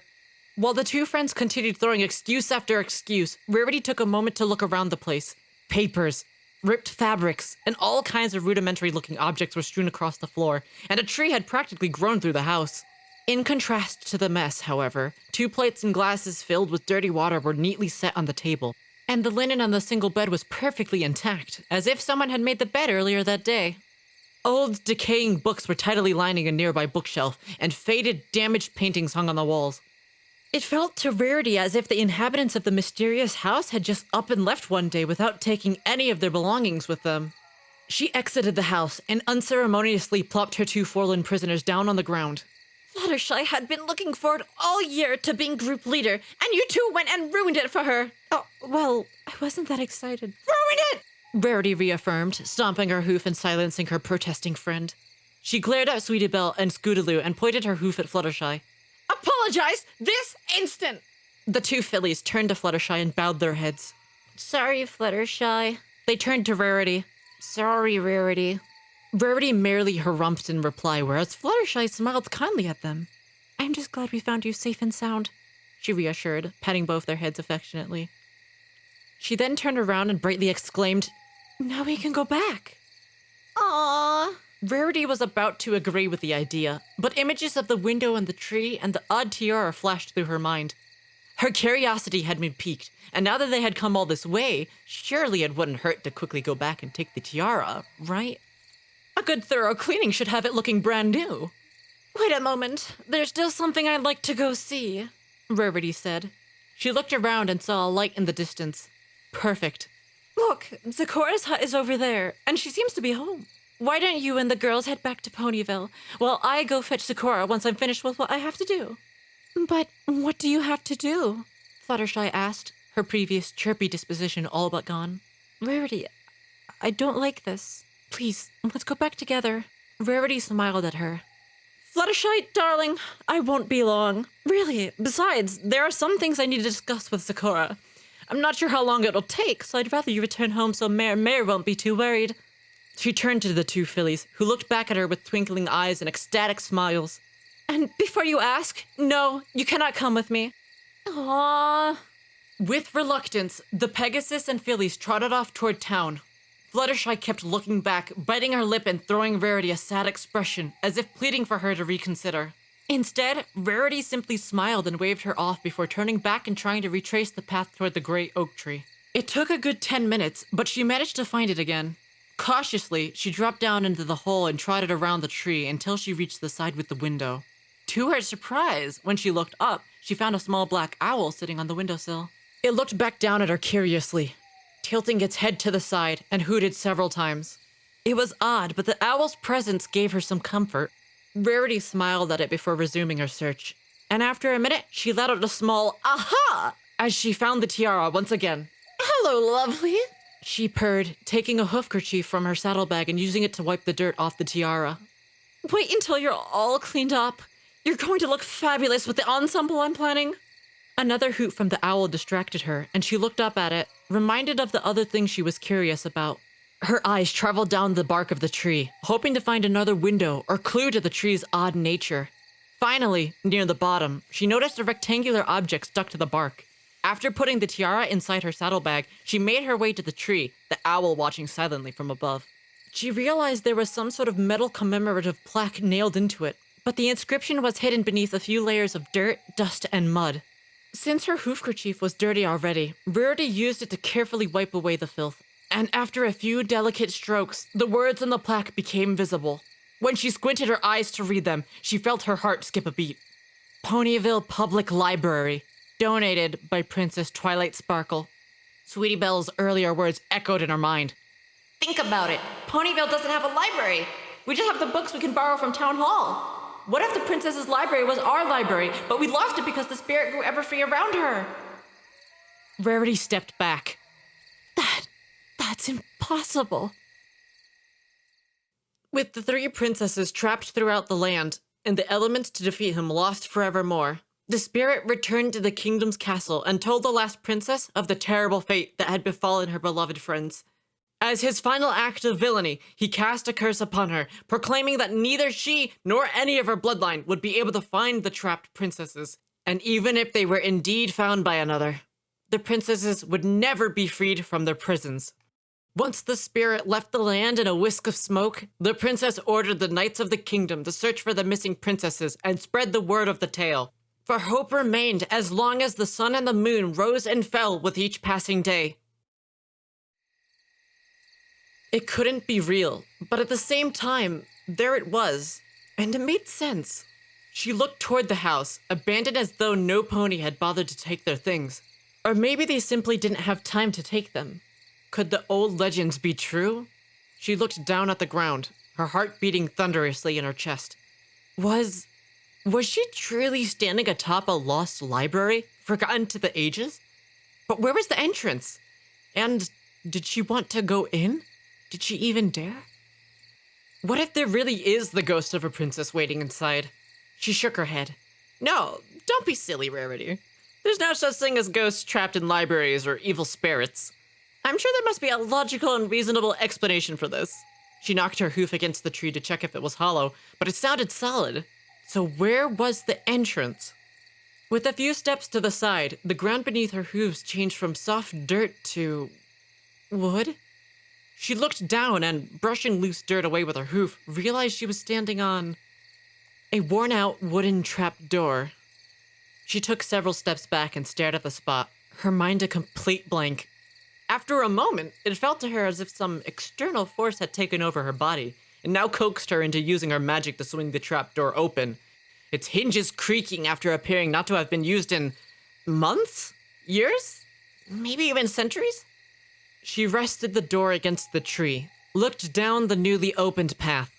While the two friends continued throwing excuse after excuse, Rarity took a moment to look around the place. Papers, ripped fabrics, and all kinds of rudimentary-looking objects were strewn across the floor, and a tree had practically grown through the house. In contrast to the mess, however, two plates and glasses filled with dirty water were neatly set on the table, and the linen on the single bed was perfectly intact, as if someone had made the bed earlier that day. Old, decaying books were tidily lining a nearby bookshelf, and faded, damaged paintings hung on the walls. It felt to Rarity as if the inhabitants of the mysterious house had just up and left one day without taking any of their belongings with them. She exited the house and unceremoniously plopped her two forlorn prisoners down on the ground. Fluttershy had been looking forward all year to being group leader, and you two went and ruined it for her. Oh, well, I wasn't that excited. Ruined it! Rarity reaffirmed, stomping her hoof and silencing her protesting friend. She glared at Sweetie Belle and Scootaloo and pointed her hoof at Fluttershy. Apologize this instant! The two fillies turned to Fluttershy and bowed their heads. Sorry, Fluttershy. They turned to Rarity. Sorry, Rarity. Rarity merely harumphed in reply, whereas Fluttershy smiled kindly at them. I'm just glad we found you safe and sound, she reassured, patting both their heads affectionately. She then turned around and brightly exclaimed, Now we can go back. Aww. Rarity was about to agree with the idea, but images of the window and the tree and the odd tiara flashed through her mind. Her curiosity had been piqued, and now that they had come all this way, surely it wouldn't hurt to quickly go back and take the tiara, right? A good thorough cleaning should have it looking brand new. Wait a moment, there's still something I'd like to go see, Rarity said. She looked around and saw a light in the distance. Perfect. Look, Zecora's hut is over there, and she seems to be home. Why don't you and the girls head back to Ponyville while I go fetch Zecora once I'm finished with what I have to do? But what do you have to do? Fluttershy asked, her previous chirpy disposition all but gone. Rarity, I don't like this. Please, let's go back together. Rarity smiled at her. Fluttershy, darling, I won't be long. Really, besides, there are some things I need to discuss with Zecora. I'm not sure how long it'll take, so I'd rather you return home so Mayor won't be too worried. She turned to the two fillies, who looked back at her with twinkling eyes and ecstatic smiles. And before you ask, no, you cannot come with me. Aww. With reluctance, the Pegasus and fillies trotted off toward town. Fluttershy kept looking back, biting her lip and throwing Rarity a sad expression, as if pleading for her to reconsider. Instead, Rarity simply smiled and waved her off before turning back and trying to retrace the path toward the great oak tree. It took a good 10 minutes, but she managed to find it again. Cautiously, she dropped down into the hole and trotted around the tree until she reached the side with the window. To her surprise, when she looked up, she found a small black owl sitting on the windowsill. It looked back down at her curiously, tilting its head to the side, and hooted several times. It was odd, but the owl's presence gave her some comfort. Rarity smiled at it before resuming her search, and after a minute, she let out a small "aha" as she found the tiara once again. Hello, lovely. She purred, taking a hoof kerchief from her saddlebag and using it to wipe the dirt off the tiara. Wait until you're all cleaned up. You're going to look fabulous with the ensemble I'm planning. Another hoot from the owl distracted her, and she looked up at it, reminded of the other thing she was curious about. Her eyes traveled down the bark of the tree, hoping to find another window or clue to the tree's odd nature. Finally, near the bottom, she noticed a rectangular object stuck to the bark. After putting the tiara inside her saddlebag, she made her way to the tree, the owl watching silently from above. She realized there was some sort of metal commemorative plaque nailed into it, but the inscription was hidden beneath a few layers of dirt, dust, and mud. Since her hoof kerchief was dirty already, Rarity used it to carefully wipe away the filth, and after a few delicate strokes, the words on the plaque became visible. When she squinted her eyes to read them, she felt her heart skip a beat. Ponyville Public Library, donated by Princess Twilight Sparkle. Sweetie Belle's earlier words echoed in her mind. Think about it. Ponyville doesn't have a library. We just have the books we can borrow from Town Hall. What if the princess's library was our library, but we lost it because the spirit grew ever free around her? Rarity stepped back. That's impossible. With the three princesses trapped throughout the land, and the elements to defeat him lost forevermore, the spirit returned to the kingdom's castle and told the last princess of the terrible fate that had befallen her beloved friends. As his final act of villainy, he cast a curse upon her, proclaiming that neither she nor any of her bloodline would be able to find the trapped princesses. And even if they were indeed found by another, the princesses would never be freed from their prisons. Once the spirit left the land in a whisk of smoke, the princess ordered the knights of the kingdom to search for the missing princesses and spread the word of the tale. For hope remained as long as the sun and the moon rose and fell with each passing day. It couldn't be real, but at the same time, there it was, and it made sense. She looked toward the house, abandoned as though no pony had bothered to take their things. Or maybe they simply didn't have time to take them. Could the old legends be true? She looked down at the ground, her heart beating thunderously in her chest. Was she truly standing atop a lost library, forgotten to the ages? But where was the entrance? And did she want to go in? Did she even dare? What if there really is the ghost of a princess waiting inside? She shook her head. No, don't be silly, Rarity. There's no such thing as ghosts trapped in libraries or evil spirits. I'm sure there must be a logical and reasonable explanation for this. She knocked her hoof against the tree to check if it was hollow, but it sounded solid. So where was the entrance? With a few steps to the side, the ground beneath her hooves changed from soft dirt to wood. She looked down and, brushing loose dirt away with her hoof, realized she was standing on a worn-out wooden trap door. She took several steps back and stared at the spot, her mind a complete blank. After a moment, it felt to her as if some external force had taken over her body and now coaxed her into using her magic to swing the trap door open, its hinges creaking after appearing not to have been used in months? Years? Maybe even centuries? She rested the door against the tree, looked down the newly opened path,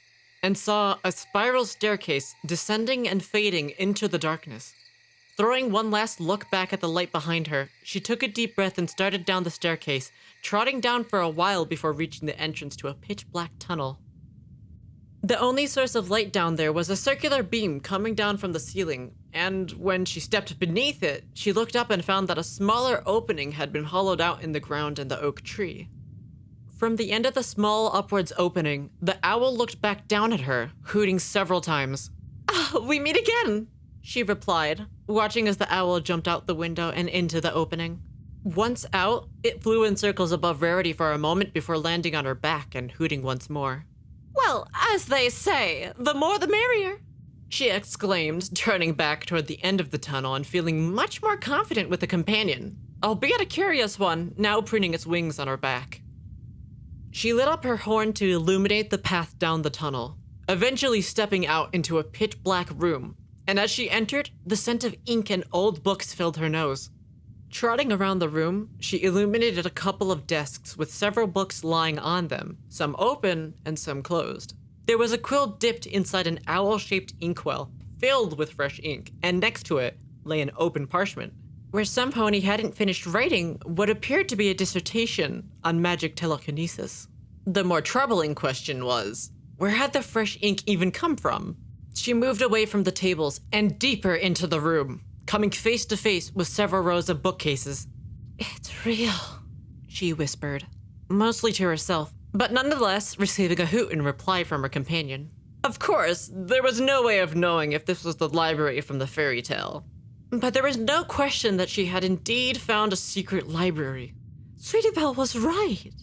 and saw a spiral staircase descending and fading into the darkness. Throwing one last look back at the light behind her, she took a deep breath and started down the staircase, trotting down for a while before reaching the entrance to a pitch-black tunnel. The only source of light down there was a circular beam coming down from the ceiling, and when she stepped beneath it, she looked up and found that a smaller opening had been hollowed out in the ground in the oak tree. From the end of the small upwards opening, the owl looked back down at her, hooting several times. "Ah, we meet again," she replied, watching as the owl jumped out the window and into the opening. Once out, it flew in circles above Rarity for a moment before landing on her back and hooting once more. "Well, as they say, the more the merrier," she exclaimed, turning back toward the end of the tunnel and feeling much more confident with a companion, albeit a curious one, now preening its wings on her back. She lit up her horn to illuminate the path down the tunnel, eventually stepping out into a pitch-black room, and as she entered, the scent of ink and old books filled her nose. Trotting around the room, she illuminated a couple of desks with several books lying on them, some open and some closed. There was a quill dipped inside an owl-shaped inkwell, filled with fresh ink, and next to it lay an open parchment, where some pony hadn't finished writing what appeared to be a dissertation on magic telekinesis. The more troubling question was, where had the fresh ink even come from? She moved away from the tables and deeper into the room, coming face to face with several rows of bookcases. "It's real," she whispered, mostly to herself, but nonetheless receiving a hoot in reply from her companion. Of course, there was no way of knowing if this was the library from the fairy tale. But there was no question that she had indeed found a secret library. Sweetie Belle was right.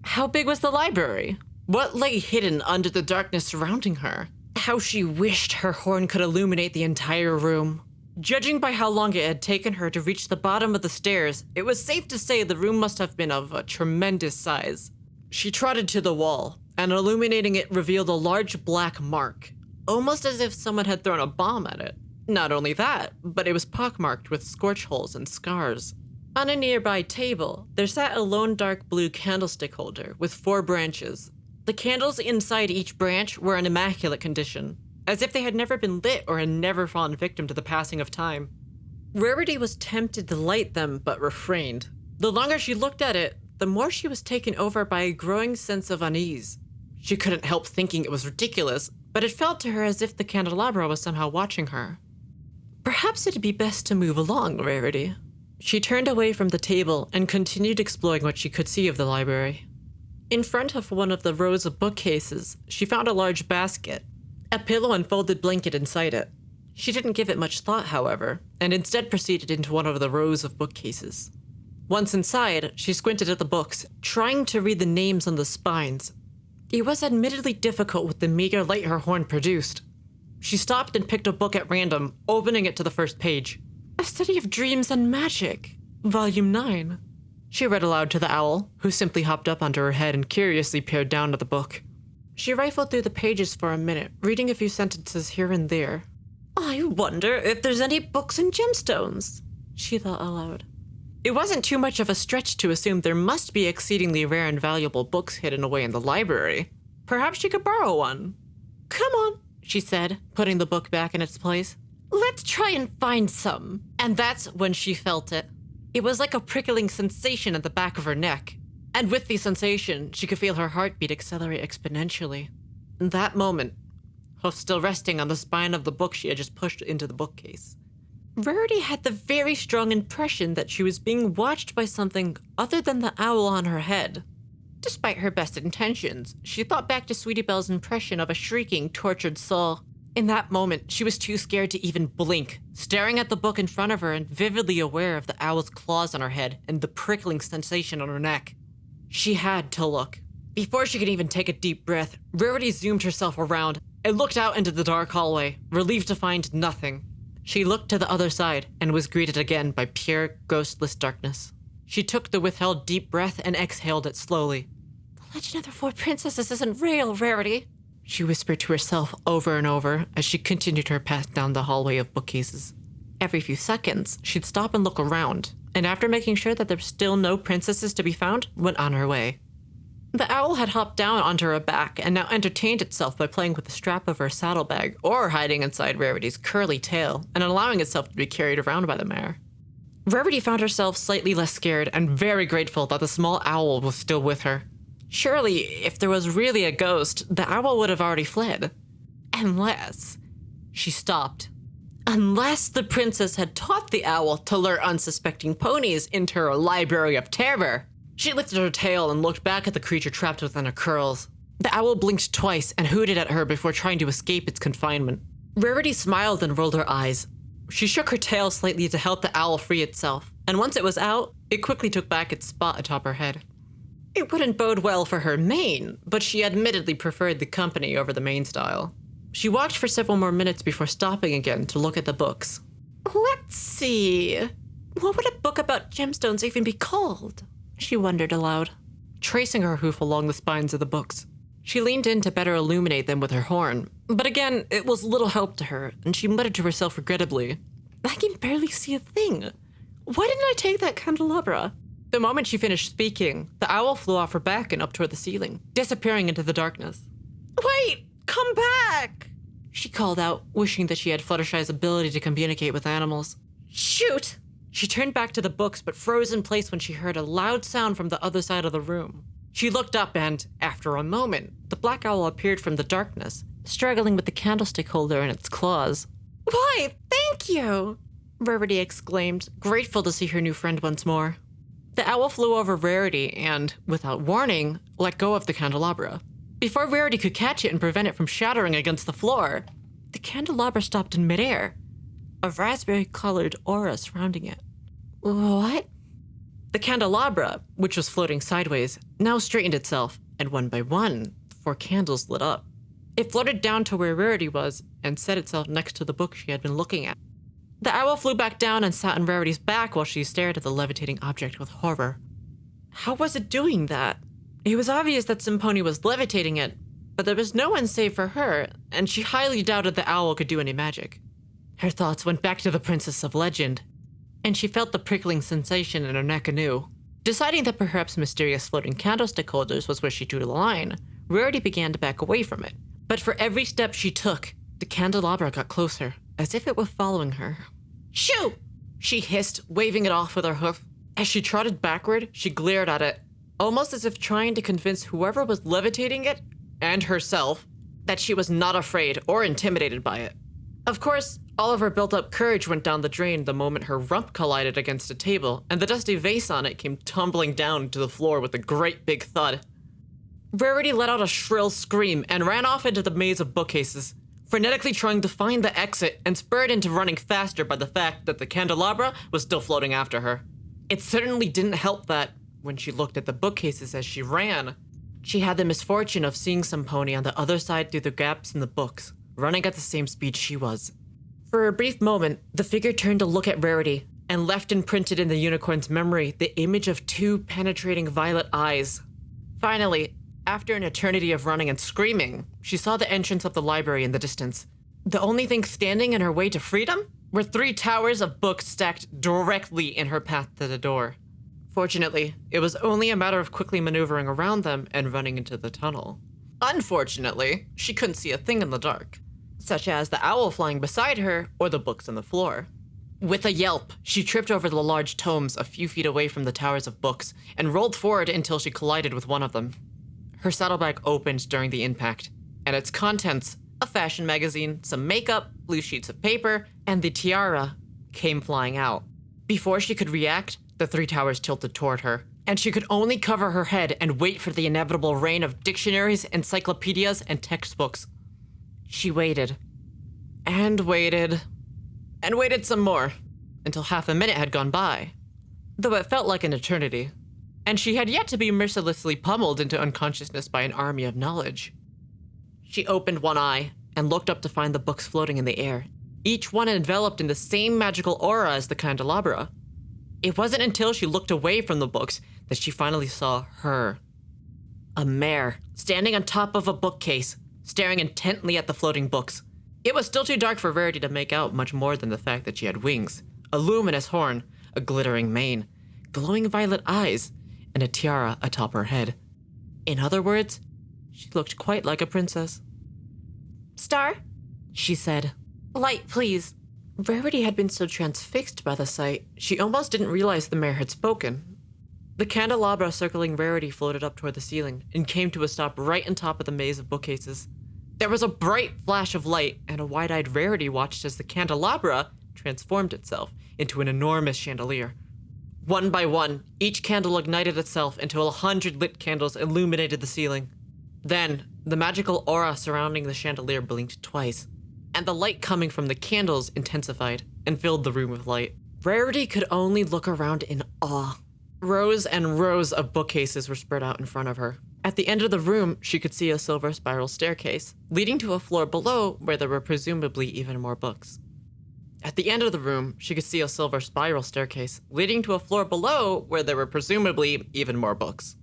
How big was the library? What lay hidden under the darkness surrounding her? How she wished her horn could illuminate the entire room. Judging by how long it had taken her to reach the bottom of the stairs, it was safe to say the room must have been of a tremendous size. She trotted to the wall, and illuminating it revealed a large black mark, almost as if someone had thrown a bomb at it. Not only that, but it was pockmarked with scorch holes and scars. On a nearby table, there sat a lone dark blue candlestick holder with 4 branches. The candles inside each branch were in immaculate condition, as if they had never been lit or had never fallen victim to the passing of time. Rarity was tempted to light them, but refrained. The longer she looked at it, the more she was taken over by a growing sense of unease. She couldn't help thinking it was ridiculous, but it felt to her as if the candelabra was somehow watching her. Perhaps it'd be best to move along, Rarity. She turned away from the table and continued exploring what she could see of the library. In front of one of the rows of bookcases, she found a large basket, a pillow and folded blanket inside it. She didn't give it much thought, however, and instead proceeded into one of the rows of bookcases. Once inside, she squinted at the books, trying to read the names on the spines. It was admittedly difficult with the meager light her horn produced. She stopped and picked a book at random, opening it to the first page. A Study of Dreams and Magic, Volume 9. She read aloud to the owl, who simply hopped up onto her head and curiously peered down at the book. She rifled through the pages for a minute, reading a few sentences here and there. "I wonder if there's any books and gemstones," she thought aloud. It wasn't too much of a stretch to assume there must be exceedingly rare and valuable books hidden away in the library. Perhaps she could borrow one. "Come on," she said, putting the book back in its place. "Let's try and find some." And that's when she felt it. It was like a prickling sensation at the back of her neck. And with the sensation, she could feel her heartbeat accelerate exponentially. In that moment, hoof still resting on the spine of the book she had just pushed into the bookcase, Rarity had the very strong impression that she was being watched by something other than the owl on her head. Despite her best intentions, she thought back to Sweetie Belle's impression of a shrieking, tortured soul. In that moment, she was too scared to even blink, staring at the book in front of her and vividly aware of the owl's claws on her head and the prickling sensation on her neck. She had to look. Before she could even take a deep breath, Rarity zoomed herself around and looked out into the dark hallway, relieved to find nothing. She looked to the other side and was greeted again by pure, ghostless darkness. She took the withheld deep breath and exhaled it slowly. "The Legend of the 4 Princesses isn't real, Rarity," she whispered to herself over and over as she continued her path down the hallway of bookcases. Every few seconds, she'd stop and look around, and after making sure that there were still no princesses to be found, went on her way. The owl had hopped down onto her back and now entertained itself by playing with the strap of her saddlebag or hiding inside Rarity's curly tail and allowing itself to be carried around by the mare. Rarity found herself slightly less scared and very grateful that the small owl was still with her. Surely, if there was really a ghost, the owl would have already fled. Unless... She stopped. Unless the princess had taught the owl to lure unsuspecting ponies into her library of terror. She lifted her tail and looked back at the creature trapped within her curls. The owl blinked twice and hooted at her before trying to escape its confinement. Rarity smiled and rolled her eyes. She shook her tail slightly to help the owl free itself, and once it was out, it quickly took back its spot atop her head. It wouldn't bode well for her mane, but she admittedly preferred the company over the mane style. She walked for several more minutes before stopping again to look at the books. Let's see. What would a book about gemstones even be called? She wondered aloud, tracing her hoof along the spines of the books. She leaned in to better illuminate them with her horn, but again, it was little help to her, and she muttered to herself regrettably, I can barely see a thing. Why didn't I take that candelabra? The moment she finished speaking, the owl flew off her back and up toward the ceiling, disappearing into the darkness. Wait, come back! She called out, wishing that she had Fluttershy's ability to communicate with animals. Shoot! She turned back to the books, but froze in place when she heard a loud sound from the other side of the room. She looked up and, after a moment, the black owl appeared from the darkness, struggling with the candlestick holder in its claws. Why, thank you! Rarity exclaimed, grateful to see her new friend once more. The owl flew over Rarity and, without warning, let go of the candelabra. Before Rarity could catch it and prevent it from shattering against the floor, the candelabra stopped in midair, a raspberry-colored aura surrounding it. What? The candelabra, which was floating sideways, now straightened itself, and one by one, the 4 candles lit up. It floated down to where Rarity was and set itself next to the book she had been looking at. The owl flew back down and sat on Rarity's back while she stared at the levitating object with horror. How was it doing that? It was obvious that Simponi was levitating it, but there was no one save for her, and she highly doubted the owl could do any magic. Her thoughts went back to the Princess of Legend, and she felt the prickling sensation in her neck anew. Deciding that perhaps mysterious floating candlestick holders was where she drew the line, Rarity began to back away from it. But for every step she took, the candelabra got closer, as if it were following her. Shoo! She hissed, waving it off with her hoof. As she trotted backward, she glared at it, almost as if trying to convince whoever was levitating it, and herself, that she was not afraid or intimidated by it. Of course, all of her built-up courage went down the drain the moment her rump collided against a table, and the dusty vase on it came tumbling down to the floor with a great big thud. Rarity let out a shrill scream and ran off into the maze of bookcases, frenetically trying to find the exit and spurred into running faster by the fact that the candelabra was still floating after her. It certainly didn't help that, when she looked at the bookcases as she ran, she had the misfortune of seeing some pony on the other side through the gaps in the books, running at the same speed she was. For a brief moment, the figure turned to look at Rarity, and left imprinted in the unicorn's memory the image of 2 penetrating violet eyes. Finally, after an eternity of running and screaming, she saw the entrance of the library in the distance. The only thing standing in her way to freedom were 3 towers of books stacked directly in her path to the door. Fortunately, it was only a matter of quickly maneuvering around them and running into the tunnel. Unfortunately, she couldn't see a thing in the dark, such as the owl flying beside her or the books on the floor. With a yelp, she tripped over the large tomes a few feet away from the towers of books and rolled forward until she collided with one of them. Her saddlebag opened during the impact, and its contents, a fashion magazine, some makeup, loose sheets of paper, and the tiara, came flying out. Before she could react, the 3 towers tilted toward her, and she could only cover her head and wait for the inevitable rain of dictionaries, encyclopedias, and textbooks. She waited, and waited, and waited some more, until half a minute had gone by, though it felt like an eternity, and she had yet to be mercilessly pummeled into unconsciousness by an army of knowledge. She opened one eye and looked up to find the books floating in the air, each one enveloped in the same magical aura as the candelabra. It wasn't until she looked away from the books that she finally saw her. A mare, standing on top of a bookcase, staring intently at the floating books. It was still too dark for Rarity to make out much more than the fact that she had wings, a luminous horn, a glittering mane, glowing violet eyes, and a tiara atop her head. In other words, she looked quite like a princess. Star? She said. Light, please. Rarity had been so transfixed by the sight, she almost didn't realize the mare had spoken. The candelabra circling Rarity floated up toward the ceiling and came to a stop right on top of the maze of bookcases. There was a bright flash of light, and a wide-eyed Rarity watched as the candelabra transformed itself into an enormous chandelier. One by one, each candle ignited itself until 100 lit candles illuminated the ceiling. Then, the magical aura surrounding the chandelier blinked twice, and the light coming from the candles intensified and filled the room with light. Rarity could only look around in awe. Rows and rows of bookcases were spread out in front of her. At the end of the room, she could see a silver spiral staircase, leading to a floor below where there were presumably even more books. At the end of the room, she could see a silver spiral staircase, leading to a floor below where there were presumably even more books.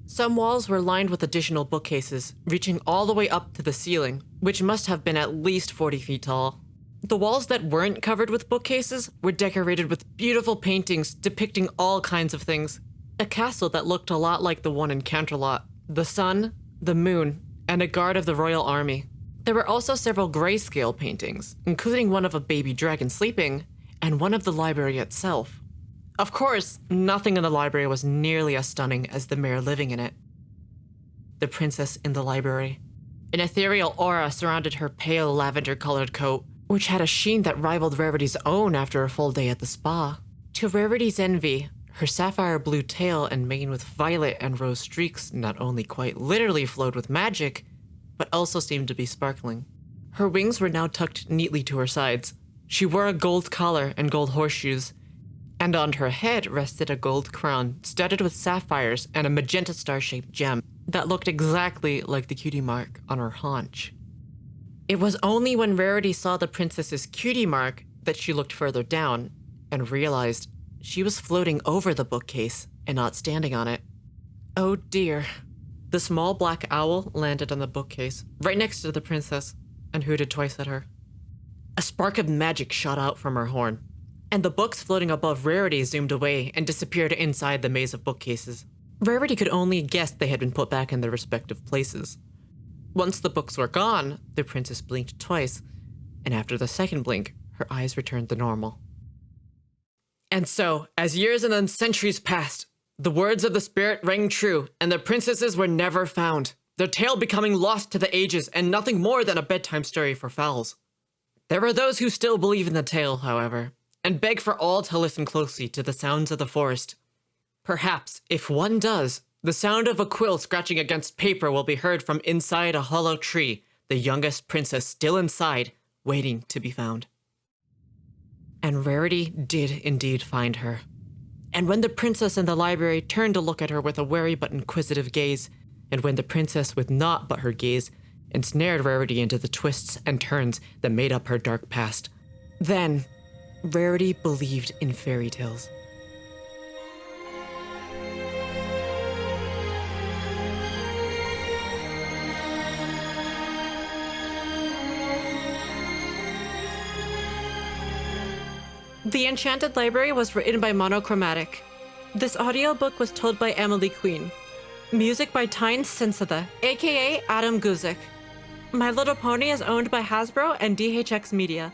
Some walls were lined with additional bookcases, reaching all the way up to the ceiling, which must have been at least 40 feet tall. The walls that weren't covered with bookcases were decorated with beautiful paintings depicting all kinds of things. A castle that looked a lot like the one in Canterlot, the sun, the moon, and a guard of the royal army. There were also several grayscale paintings, including one of a baby dragon sleeping, and one of the library itself. Of course, nothing in the library was nearly as stunning as the mayor living in it. The princess in the library. An ethereal aura surrounded her pale lavender-colored coat, which had a sheen that rivaled Rarity's own after a full day at the spa. To Rarity's envy, her sapphire blue tail and mane with violet and rose streaks not only quite literally flowed with magic, but also seemed to be sparkling. Her wings were now tucked neatly to her sides. She wore a gold collar and gold horseshoes, and on her head rested a gold crown studded with sapphires and a magenta star-shaped gem that looked exactly like the cutie mark on her haunch. It was only when Rarity saw the princess's cutie mark that she looked further down and realized she was floating over the bookcase and not standing on it. Oh dear. The small black owl landed on the bookcase, right next to the princess, and hooted twice at her. A spark of magic shot out from her horn, and the books floating above Rarity zoomed away and disappeared inside the maze of bookcases. Rarity could only guess they had been put back in their respective places. Once the books were gone, the princess blinked twice, and after the second blink, her eyes returned to normal. And so, as years and then centuries passed, the words of the spirit rang true, and the princesses were never found, their tale becoming lost to the ages and nothing more than a bedtime story for fowls. There are those who still believe in the tale, however, and beg for all to listen closely to the sounds of the forest. Perhaps, if one does, the sound of a quill scratching against paper will be heard from inside a hollow tree, the youngest princess still inside, waiting to be found. And Rarity did indeed find her. And when the princess in the library turned to look at her with a wary but inquisitive gaze, and when the princess with naught but her gaze ensnared Rarity into the twists and turns that made up her dark past, then Rarity believed in fairy tales. The Enchanted Library was written by Monochromatic. This audiobook was told by Emily Queen. Music by Tyne Sensada, aka Adam Guzik. My Little Pony is owned by Hasbro and DHX Media.